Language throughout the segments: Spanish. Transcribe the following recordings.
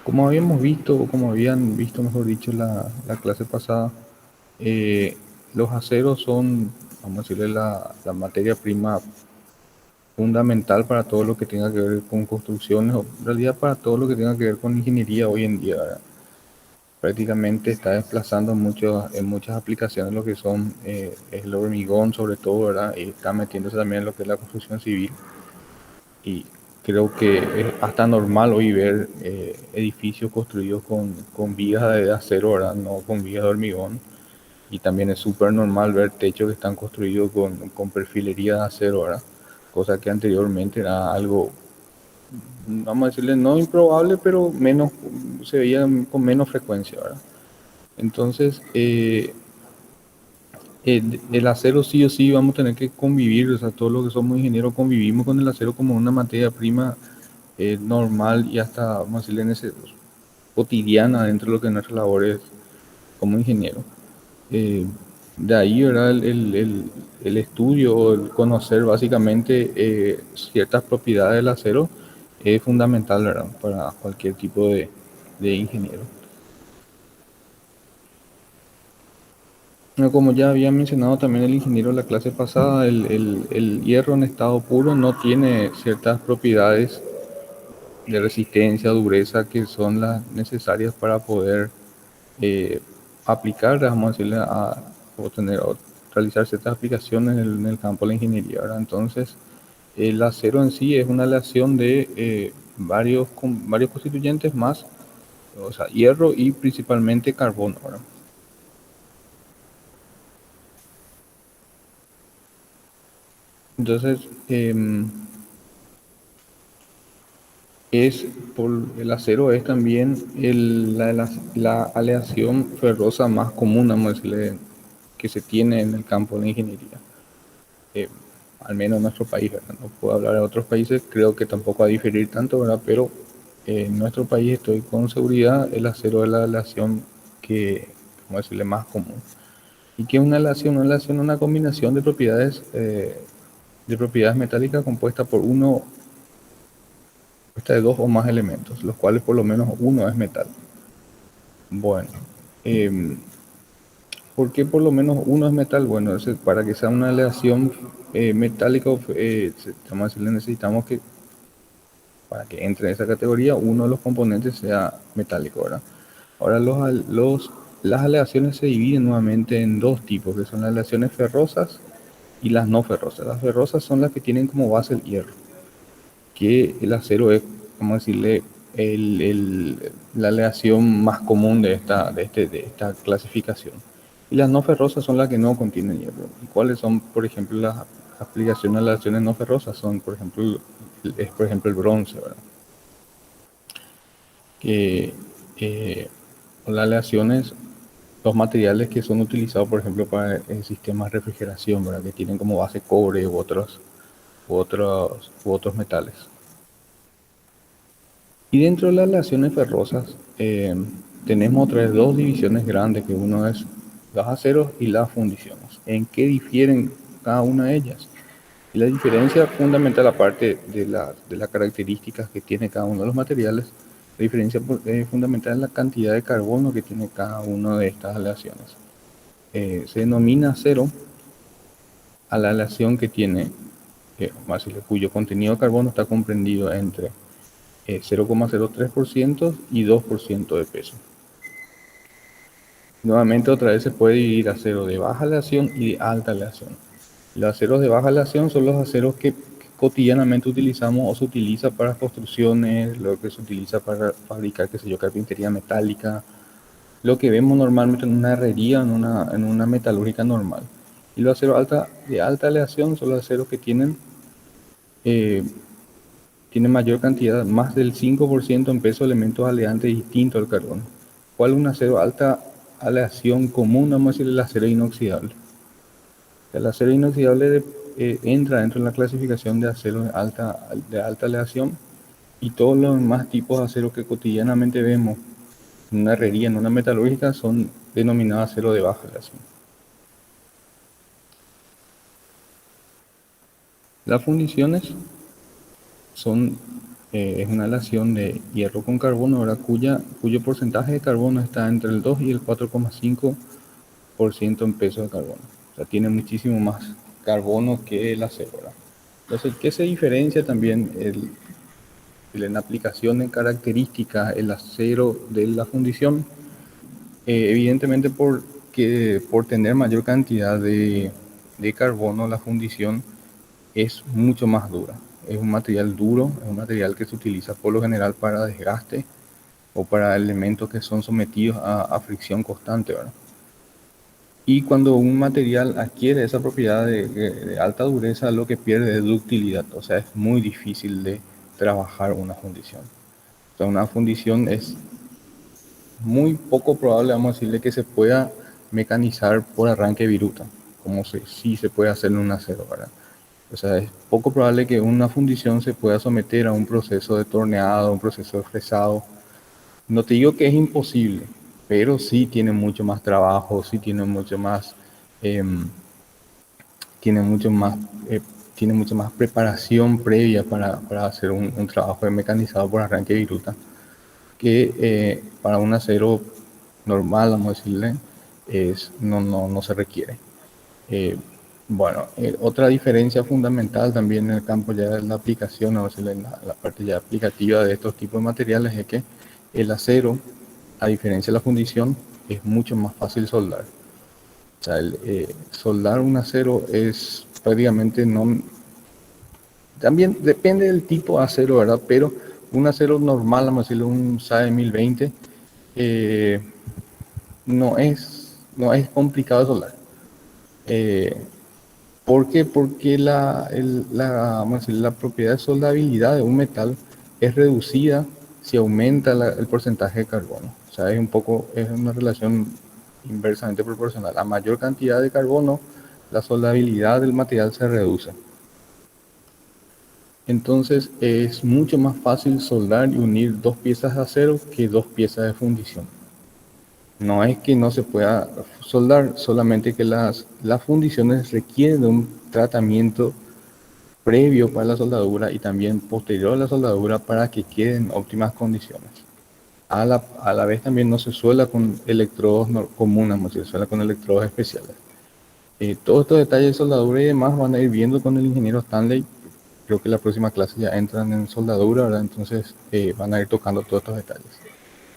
Como habíamos visto, o como habían visto, mejor dicho, la clase pasada, eh, los aceros son, vamos a decirle, la materia prima fundamental para todo lo que tenga que ver con construcciones, o en realidad para todo lo que tenga que ver con ingeniería hoy en día, ¿verdad? Prácticamente está desplazando en muchas aplicaciones lo que son el hormigón, sobre todo, ¿verdad? Y está metiéndose también en lo que es la construcción civil. Y creo que es hasta normal hoy ver edificios construidos con vigas de acero, ¿verdad? No con vigas de hormigón. Y también es súper normal ver techos que están construidos con perfilería de acero, ¿verdad? Cosa que anteriormente era algo, vamos a decirle, no improbable, pero menos, se veía con menos frecuencia, ¿verdad? Entonces, el acero sí o sí vamos a tener que convivir, o sea, todos los que somos ingenieros convivimos con el acero como una materia prima normal y hasta, vamos a decirle, cotidiana dentro de lo que es nuestra labor es como ingeniero. Eh, de ahí, ¿verdad? El estudio o el conocer básicamente ciertas propiedades del acero es fundamental, ¿verdad? Para cualquier tipo de ingeniero. Bueno, como ya había mencionado también el ingeniero en la clase pasada, el hierro en estado puro no tiene ciertas propiedades de resistencia, dureza, que son las necesarias para poder eh, aplicar, vamos a decirle, o tener, o realizar ciertas aplicaciones en el campo de la ingeniería, ¿verdad? Entonces, el acero en sí es una aleación de varios constituyentes más, o sea, hierro y principalmente carbono, ¿verdad? Entonces, es por el acero es también la aleación ferrosa más común, vamos a decirle, que se tiene en el campo de la ingeniería. eh, Al menos en nuestro país, ¿verdad? No puedo hablar de otros países, creo que tampoco va a diferir tanto, ¿verdad? Pero en nuestro país estoy con seguridad, el acero es la aleación que, vamos a decirle, más común. ¿Y qué es una aleación? Una aleación es una combinación de propiedades metálicas compuesta por compuesta de dos o más elementos, los cuales por lo menos uno es metal. Bueno, eh, ¿por qué por lo menos uno es metal? Bueno, para que sea una aleación metálica, vamos a decirle, necesitamos que para que entre en esa categoría, uno de los componentes sea metálico, ¿verdad? Ahora, las aleaciones se dividen nuevamente en dos tipos, que son las aleaciones ferrosas y las no ferrosas. Las ferrosas son las que tienen como base el hierro, que el acero es, vamos a decirle, la aleación más común de esta clasificación. Y las no ferrosas son las que no contienen hierro. ¿Y cuáles son, por ejemplo, las aplicaciones de las aleaciones no ferrosas? Son, por ejemplo, el bronce, ¿verdad? Que las aleaciones, los materiales que son utilizados, por ejemplo, para el sistema de refrigeración, ¿verdad? Que tienen como base cobre u otros metales. Y dentro de las aleaciones ferrosas tenemos otras dos divisiones grandes, que uno es los aceros y las fundiciones. ¿En qué difieren cada una de ellas? Y la diferencia fundamental, aparte de las características que tiene cada uno de los materiales, la diferencia fundamental es la cantidad de carbono que tiene cada una de estas aleaciones. Se denomina acero a la aleación que tiene, cuyo contenido de carbono está comprendido entre 0,03% y 2% de peso. Nuevamente otra vez se puede dividir acero de baja aleación y de alta aleación. Los aceros de baja aleación son los aceros que cotidianamente utilizamos o se utiliza para construcciones, lo que se utiliza para fabricar, qué sé yo, carpintería metálica, lo que vemos normalmente en una herrería, en una metalúrgica normal. Y los aceros de alta aleación son los aceros que eh, tienen mayor cantidad, más del 5% en peso de elementos aleantes distintos al carbón. ¿Cuál es un acero de alta aleación común? Vamos a decir el acero inoxidable. El acero inoxidable entra dentro de la clasificación de acero de alta aleación, y todos los demás tipos de acero que cotidianamente vemos en una herrería, en una metalúrgica, son denominados acero de baja aleación. Las fundiciones son Es una aleación de hierro con carbono, ¿verdad? Cuyo porcentaje de carbono está entre el 2 y el 4,5% en peso de carbono. O sea, tiene muchísimo más carbono que el acero, ¿verdad? Entonces, ¿qué se diferencia también en aplicación en características el acero de la fundición? Evidentemente por tener mayor cantidad de carbono, la fundición es mucho más dura. Es un material duro, es un material que se utiliza por lo general para desgaste o para elementos que son sometidos a fricción constante, ¿verdad? Y cuando un material adquiere esa propiedad de alta dureza, lo que pierde es ductilidad, o sea, es muy difícil de trabajar una fundición. O sea, una fundición es muy poco probable, vamos a decirle, que se pueda mecanizar por arranque viruta, como sí se puede hacer en un acero, ¿verdad? O sea, es poco probable que una fundición se pueda someter a un proceso de torneado, un proceso de fresado. No te digo que es imposible, pero sí tiene mucho más trabajo, sí tiene mucho más, em, tiene mucho más, eh, tiene mucha más preparación previa para hacer un trabajo de mecanizado por arranque viruta que para un acero normal, vamos a decirle, no se requiere. Eh, bueno, otra diferencia fundamental también en el campo ya de la aplicación, vamos a decirle, en la parte ya aplicativa de estos tipos de materiales es que el acero, a diferencia de la fundición, es mucho más fácil soldar. O sea, soldar un acero es prácticamente no. También depende del tipo de acero, ¿verdad? Pero un acero normal, vamos a decirlo, un SAE 1020, eh, no es complicado de soldar. Eh, ¿Por qué? Porque vamos a decir, la propiedad de soldabilidad de un metal es reducida si aumenta el porcentaje de carbono. O sea, es una relación inversamente proporcional. A mayor cantidad de carbono, la soldabilidad del material se reduce. Entonces es mucho más fácil soldar y unir dos piezas de acero que dos piezas de fundición. No es que no se pueda soldar, solamente que las fundiciones requieren de un tratamiento previo para la soldadura y también posterior a la soldadura para que queden en óptimas condiciones. A la vez también no se suela con electrodos comunes, se suela con electrodos especiales. Todos estos detalles de soldadura y demás van a ir viendo con el ingeniero Stanley. Creo que la próxima clase ya entran en soldadura, ¿verdad? Entonces van a ir tocando todos estos detalles.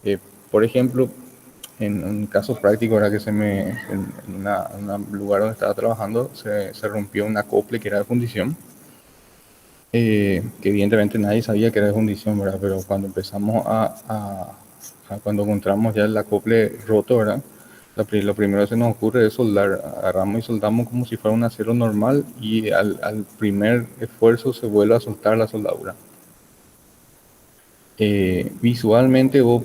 Eh, por ejemplo, en un caso práctico, ¿verdad? En un lugar donde estaba trabajando se rompió un acople que era de fundición, que evidentemente nadie sabía que era de fundición, ¿verdad? Pero cuando empezamos cuando encontramos ya el acople roto, ¿verdad? Lo primero que se nos ocurre es soldar. Agarramos y soldamos como si fuera un acero normal y al primer esfuerzo se vuelve a soltar la soldadura. Visualmente vos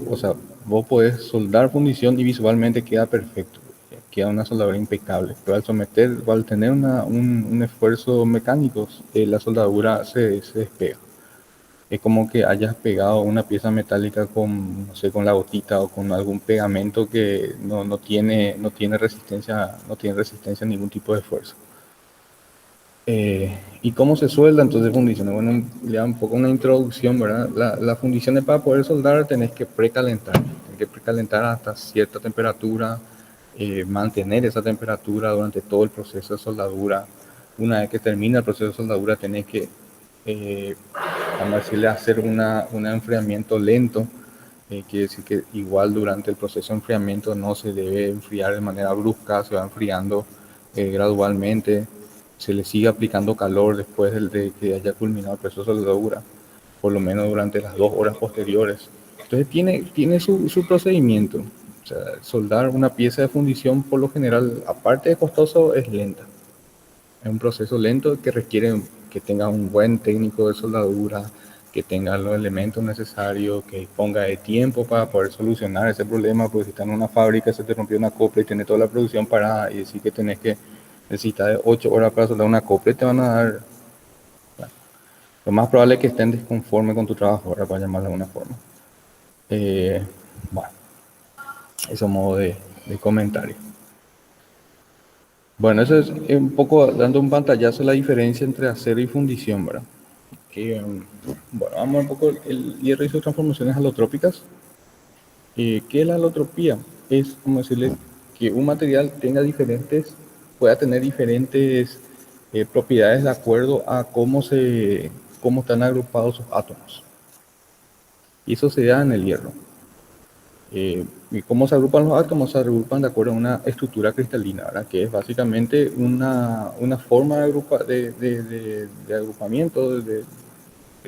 podés soldar fundición y visualmente queda perfecto, queda una soldadura impecable, pero al tener un esfuerzo mecánico, la soldadura se despega. Es como que hayas pegado una pieza metálica con, no sé, con la gotita o con algún pegamento que no tiene resistencia a ningún tipo de esfuerzo. ¿Y cómo se suelda entonces fundiciones? Bueno, le da un poco una introducción, ¿verdad? Las fundiciones para poder soldar tenés que precalentar hasta cierta temperatura, mantener esa temperatura durante todo el proceso de soldadura. Una vez que termina el proceso de soldadura tenés que, eh, vamos a decirle, hacer un enfriamiento lento. Quiere decir que igual durante el proceso de enfriamiento no se debe enfriar de manera brusca, se va enfriando gradualmente, se le sigue aplicando calor después de que haya culminado el proceso de soldadura, por lo menos durante las 2 horas posteriores. Entonces tiene su procedimiento. O sea, soldar una pieza de fundición por lo general, aparte de costoso, es lenta. Es un proceso lento que requiere que tenga un buen técnico de soldadura, que tenga los elementos necesarios, que ponga de tiempo para poder solucionar ese problema, porque si está en una fábrica, se te rompió una copla y tiene toda la producción parada y decir que necesitas de 8 horas para soldar una copla y te van a dar. Bueno, lo más probable es que estén desconformes con tu trabajo, ahora para llamarlo de alguna forma. Bueno, eso modo de comentario. Bueno, eso es un poco dando un pantallazo de la diferencia entre acero y fundición, ¿verdad? Bueno, vamos un poco el hierro y sus transformaciones alotrópicas. ¿Qué es la alotropía? Es como decirle que un material pueda tener diferentes propiedades de acuerdo a cómo están agrupados sus átomos. Y eso se da en el hierro. ¿Y cómo se agrupan los átomos? Se agrupan de acuerdo a una estructura cristalina, ¿verdad? Que es básicamente una forma de agrupamiento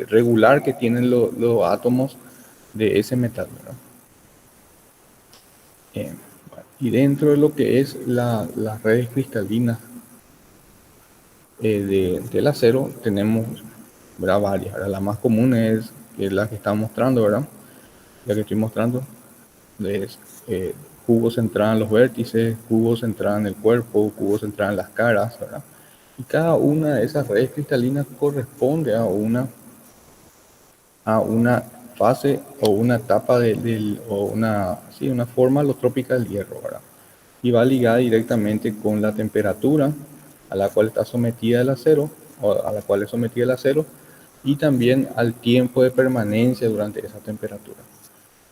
regular que tienen los átomos de ese metal, ¿verdad? Y dentro de lo que es las redes cristalinas del acero tenemos, ¿verdad? Varias, ¿verdad? La más común es la que está mostrando, ¿verdad? La que estoy mostrando es cubo centrado en los vértices, cubo centrado en el cuerpo, cubo centrado en las caras, ¿verdad? Y cada una de esas redes cristalinas corresponde a una fase o una etapa una forma alotrópica del hierro, ¿verdad? Y va ligada directamente con la temperatura a la cual está sometida el acero, o a la cual es sometida el acero, y también al tiempo de permanencia durante esa temperatura.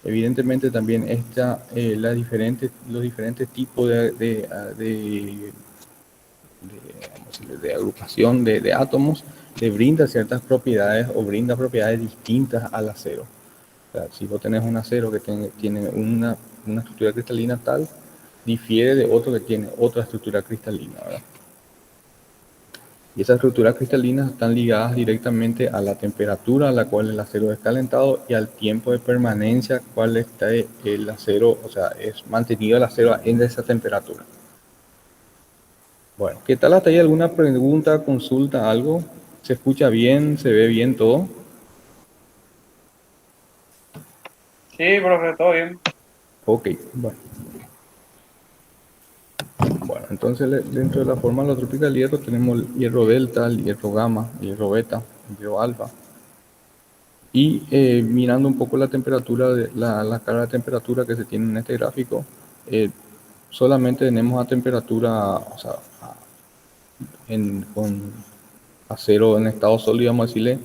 Evidentemente también los diferentes tipos de agrupación de átomos le brinda ciertas propiedades o brinda propiedades distintas al acero. O sea, si vos tenés un acero que tiene una estructura cristalina tal, difiere de otro que tiene otra estructura cristalina, ¿verdad? Y esas estructuras cristalinas están ligadas directamente a la temperatura a la cual el acero es calentado y al tiempo de permanencia cual está el acero, o sea, es mantenido el acero en esa temperatura. Bueno, ¿qué tal hasta ahí? ¿Alguna pregunta, consulta, algo? ¿Se escucha bien? ¿Se ve bien todo? Sí, profe, todo bien. Ok, bueno. Bueno, entonces dentro de la forma alotrópica del hierro tenemos el hierro delta, el hierro gamma, el hierro beta, el hierro alfa. Y mirando un poco la temperatura, la carga de temperatura que se tiene en este gráfico, eh, solamente tenemos a temperatura, o sea, con acero en estado sólido, vamos a decirle,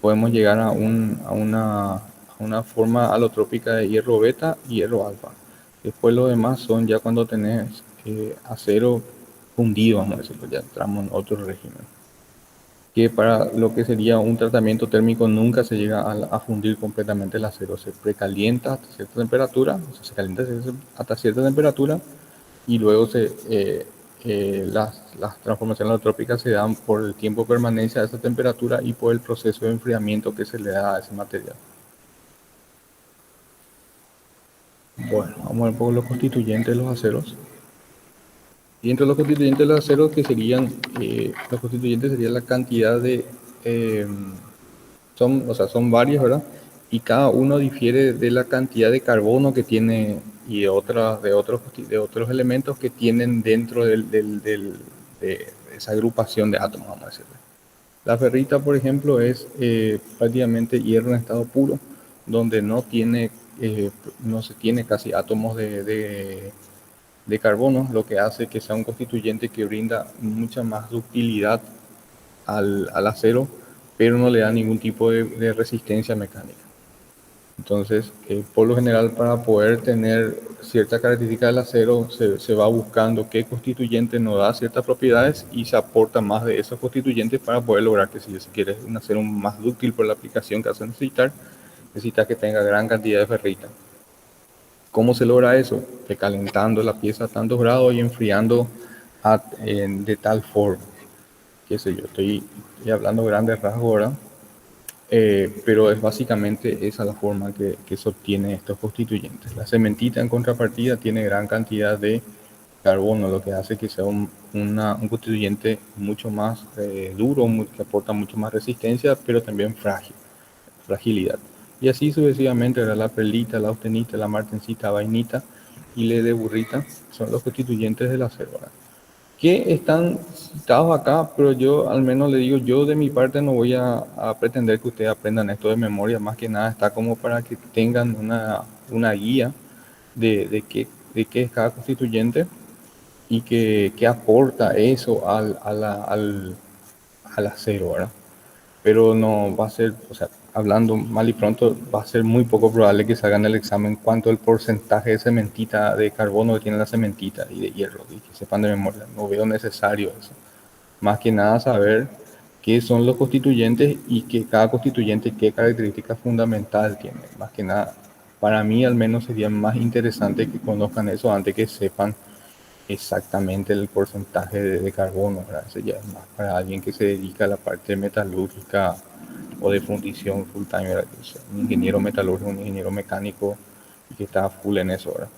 podemos llegar a una forma alotrópica de hierro beta y hierro alfa. Después lo demás son ya cuando tenés acero fundido, vamos a decirlo, ya entramos en otro régimen. Que para lo que sería un tratamiento térmico nunca se llega a fundir completamente el acero, se precalienta hasta cierta temperatura, o sea, se calienta hasta cierta temperatura y luego las transformaciones alotrópicas se dan por el tiempo de permanencia de esa temperatura y por el proceso de enfriamiento que se le da a ese material. Bueno, vamos a ver un poco los constituyentes de los aceros. Y entre los constituyentes de los aceros, los constituyentes serían la cantidad eh, son varios, ¿verdad? Y cada uno difiere de la cantidad de carbono que tiene y de otros elementos que tienen dentro de esa agrupación de átomos, vamos a decirlo. La ferrita, por ejemplo, es prácticamente hierro en estado puro, donde no se tiene casi átomos de carbono, lo que hace que sea un constituyente que brinda mucha más ductilidad al acero, pero no le da ningún tipo de resistencia mecánica. Entonces, por lo general, para poder tener cierta característica del acero, se va buscando qué constituyente nos da ciertas propiedades y se aporta más de esos constituyentes para poder lograr que si quieres un acero más dúctil por la aplicación que vas a necesitas que tenga gran cantidad de ferrita. ¿Cómo se logra eso? Calentando la pieza a tantos grados y enfriando de tal forma. Qué sé yo, estoy hablando grandes rasgos ahora, pero es básicamente esa la forma que se obtiene estos constituyentes. La cementita en contrapartida tiene gran cantidad de carbono, lo que hace que sea un constituyente mucho más duro, que aporta mucho más resistencia, pero también fragilidad. Y así sucesivamente, ¿verdad? La perlita, la austenita, la martensita, vainita y la de burrita son los constituyentes del acero, ¿verdad? Que están citados acá, pero yo al menos le digo, yo de mi parte no voy a pretender que ustedes aprendan esto de memoria, más que nada está como para que tengan una guía de qué es cada constituyente y qué aporta eso al acero, ¿verdad? pero no va a ser, o sea, hablando mal y pronto, va a ser muy poco probable que salgan el examen cuánto el porcentaje de cementita, de carbono que tiene la cementita y de hierro, y que sepan de memoria. No veo necesario eso. Más que nada saber qué son los constituyentes y que cada constituyente qué característica fundamental tiene. Más que nada, para mí al menos sería más interesante que conozcan eso antes que sepan exactamente el porcentaje de carbono, ¿verdad? Eso ya es más para alguien que se dedica a la parte metalúrgica o de fundición full time, ¿verdad? O sea, un ingeniero metalúrgico, un ingeniero mecánico y que está full en eso, ¿verdad?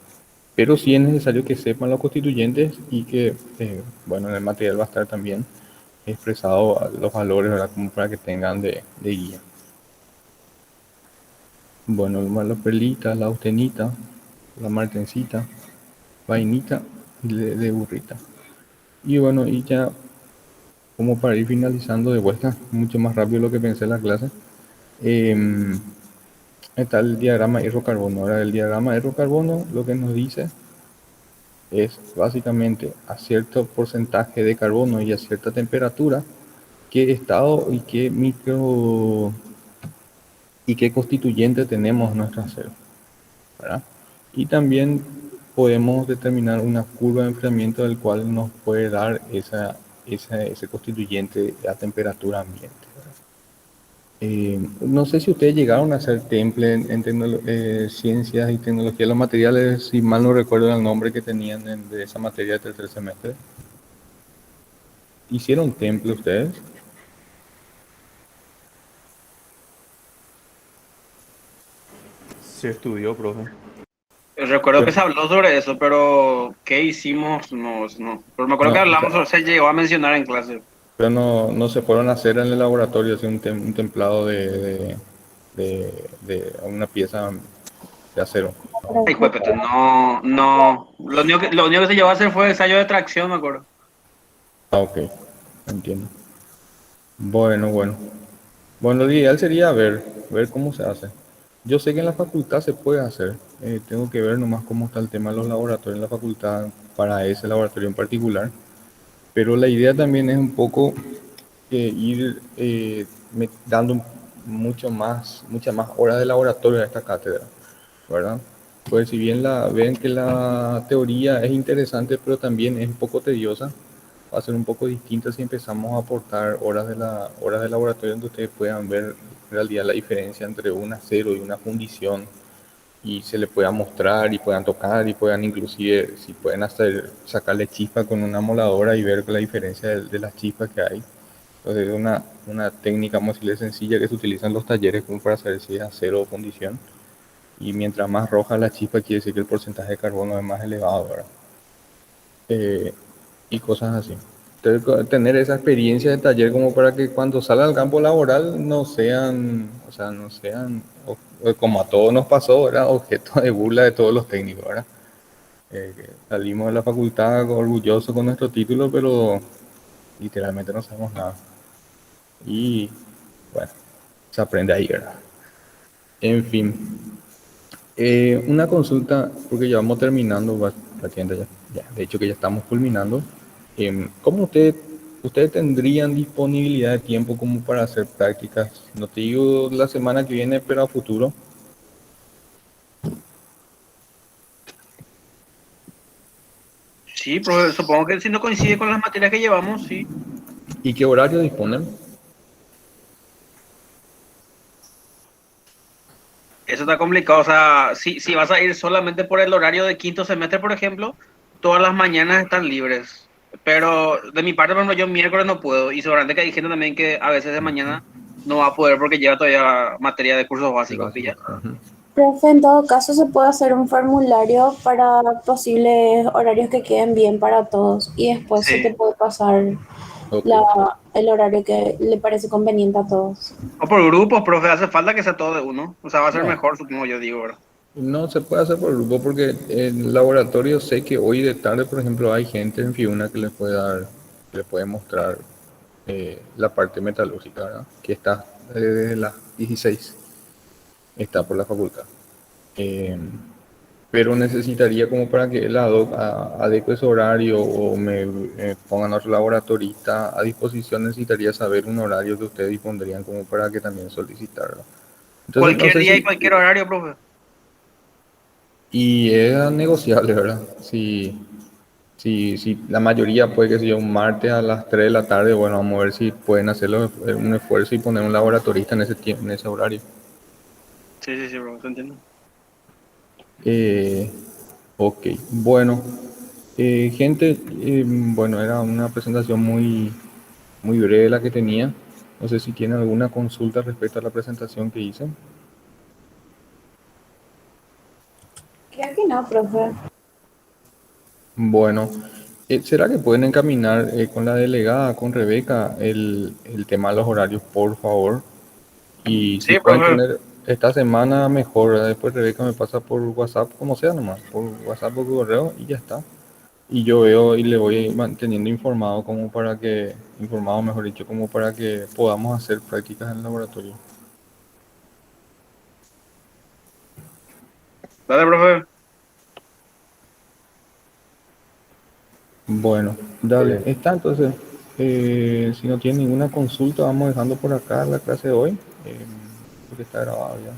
Pero sí es necesario que sepan los constituyentes y que, bueno, en el material va a estar también expresado los valores, ¿verdad? Como para que tengan de guía. Bueno, la perlita, la austenita, la martencita, vainita y de burrita. Y bueno, y ya como para ir finalizando de vuelta, mucho más rápido de lo que pensé en la clase, eh, está el diagrama hierro-carbono. Ahora, el diagrama hierro-carbono lo que nos dice es básicamente a cierto porcentaje de carbono y a cierta temperatura, qué estado y qué constituyente tenemos en nuestro acero, ¿verdad? Y también podemos determinar una curva de enfriamiento del cual nos puede dar ese constituyente a temperatura ambiente. No sé si ustedes llegaron a hacer temple en ciencias y tecnología de los materiales, si mal no recuerdo el nombre que tenían de esa materia de tercer semestre. ¿Hicieron temple ustedes? Se estudió, profe. Recuerdo que Pero, se habló sobre eso, pero ¿qué hicimos? No, no. Pero me acuerdo que no, o sea, hablamos sobre, se llegó a mencionar en clase. pero no se fueron a hacer en el laboratorio así un templado de una pieza de acero. Ay, juepete, no, no. Lo único que se llevó a hacer fue ensayo de tracción, me acuerdo. Ah, ok, entiendo. Bueno. Bueno, lo ideal sería ver cómo se hace. Yo sé que en la facultad se puede hacer. Tengo que ver nomás cómo está el tema de los laboratorios en la facultad para ese laboratorio en particular. Pero la idea también es un poco ir dando muchas más horas de laboratorio a esta cátedra, ¿verdad? Pues si bien ven que la teoría es interesante, pero también es un poco tediosa, va a ser un poco distinta si empezamos a aportar horas de laboratorio donde ustedes puedan ver en realidad la diferencia entre un acero y una fundición y se le pueda mostrar y puedan tocar y puedan inclusive, si pueden hacer, sacarle chispa con una moladora y ver la diferencia de las chispas que hay. Entonces es una técnica, vamos a decirle, sencilla que se utiliza en los talleres como para saber si es acero o fundición. Y mientras más roja la chispa quiere decir que el porcentaje de carbono es más elevado, ¿verdad? Eh, y cosas así. Entonces, tener esa experiencia de taller como para que cuando salga al campo laboral no sean, o sea, no sean, como a todos nos pasó, ¿verdad? Objeto de burla de todos los técnicos, ¿verdad? Que salimos de la facultad orgullosos con nuestro título, pero literalmente no sabemos nada. Y bueno, se aprende ahí, ¿verdad? En fin, una consulta, porque ya vamos terminando, prácticamente ya, de hecho que ya estamos culminando. ¿Cómo ustedes tendrían disponibilidad de tiempo como para hacer prácticas? No te digo la semana que viene, pero a futuro. Sí, pero supongo que si no coincide con las materias que llevamos, sí. ¿Y qué horario disponen? Eso está complicado. O sea, si vas a ir solamente por el horario de quinto semestre, por ejemplo, todas las mañanas están libres. Pero de mi parte, por ejemplo, yo miércoles no puedo. Y seguramente que hay gente también que a veces de mañana no va a poder porque lleva todavía materia de cursos El básicos, básico. ¿pilla? Ujú. Profe, en todo caso se puede hacer un formulario para posibles horarios que queden bien para todos y después se te Sí. puede pasar Ok. la, el horario que le parece conveniente a todos. O por grupos, profe, hace falta que sea todo de uno. O sea, va a ser No, mejor, supongo yo, digo, ¿verdad? no se puede hacer por grupo porque en el laboratorio sé que hoy de tarde, por ejemplo, hay gente en Fiuna que les puede mostrar la parte metalúrgica, ¿verdad? Que está desde las 16, está por la facultad. pero necesitaría como para que el ad hoc adecue ese horario o me pongan otro laboratorista a disposición, necesitaría saber un horario que ustedes dispondrían como para que también solicitarlo. Entonces, no Cualquier sé día y si, cualquier horario, profe. y es negociable, ¿verdad? Si la mayoría puede que sea un martes a las 3 de la tarde, bueno, vamos a ver si pueden hacerlo un esfuerzo y poner un laboratorista en ese tiempo, en ese horario. Sí, sí, sí, profe, te entiendo. Eh, ok, bueno, gente, bueno, era una presentación muy breve la que tenía. No sé si tienen alguna consulta respecto a la presentación que hice. Creo que no, profe. Bueno, ¿será que pueden encaminar con la delegada, con Rebeca, el tema de los horarios, por favor? Y si Sí, pueden profe. tener esta semana, mejor, ¿verdad? Después Rebeca me pasa por WhatsApp, como sea nomás, por WhatsApp o correo y ya está. Y yo veo y le voy manteniendo informado como para que, informado mejor dicho, como para que podamos hacer prácticas en el laboratorio. Dale, profe. Bueno, dale, está entonces. Si no tiene ninguna consulta, vamos dejando por acá la clase de hoy, porque está grabado ya.